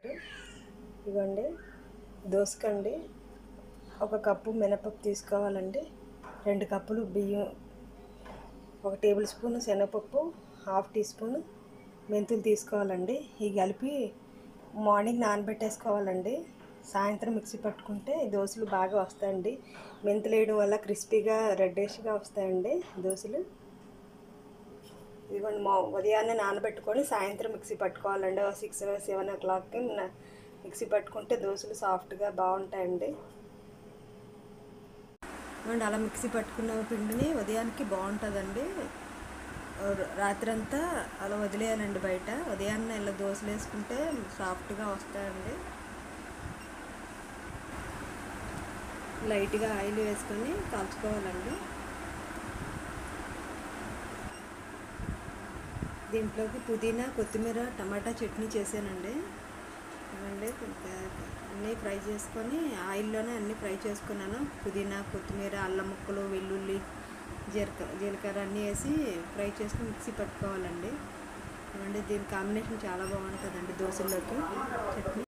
ఇవ్వండి దోసకండి. ఒక కప్పు మినపప్పు తీసుకోవాలండి. 2 కప్పులు బియ్యం, 1 టేబుల్ స్పూన్ శనగపప్పు, 1/2 టీ స్పూన్ మెంతులు తీసుకోవాలండి. ఇవి కలిపి మార్నింగ్ నానబెట్టేసుకోవాలండి. సాయంత్రం మిక్సీ పట్టుకుంటే దోశలు బాగా వస్తాయండి. మెంతులు వేయడం వల్ల క్రిస్పీగా రెడ్డిష్గా వస్తాయండి దోశలు. ఇదిగోండి ఉదయాన్నే నానబెట్టుకొని సాయంత్రం మిక్సీ పట్టుకోవాలండి. 6-7 o'clockకి మిక్సీ పట్టుకుంటే దోశలు సాఫ్ట్గా బాగుంటాయండి. అండ్ అలా మిక్సీ పట్టుకున్న పిండిని ఉదయానికి బాగుంటుందండి. రాత్రంతా అలా వదిలేయాలండి బయట. ఉదయాన్నే ఇలా దోశలు వేసుకుంటే సాఫ్ట్గా వస్తాయండి. లైట్గా ఆయిల్ వేసుకొని కాల్చుకోవాలండి. దీంట్లోకి పుదీనా, కొత్తిమీర, టమాటా చట్నీ చేశానండి. ఇవ్వండి అన్నీ ఫ్రై చేసుకొని ఆయిల్లోనే అన్నీ ఫ్రై చేసుకున్నాను. పుదీనా, కొత్తిమీర, అల్లం ముక్కలు, వెల్లుల్లి, జీలకర్ర అన్నీ వేసి ఫ్రై చేసుకుని మిక్సీ పట్టుకోవాలండి. ఇవ్వండి దీని కాంబినేషన్ చాలా బాగుంటుందండి దోశల్లోకి చట్నీ.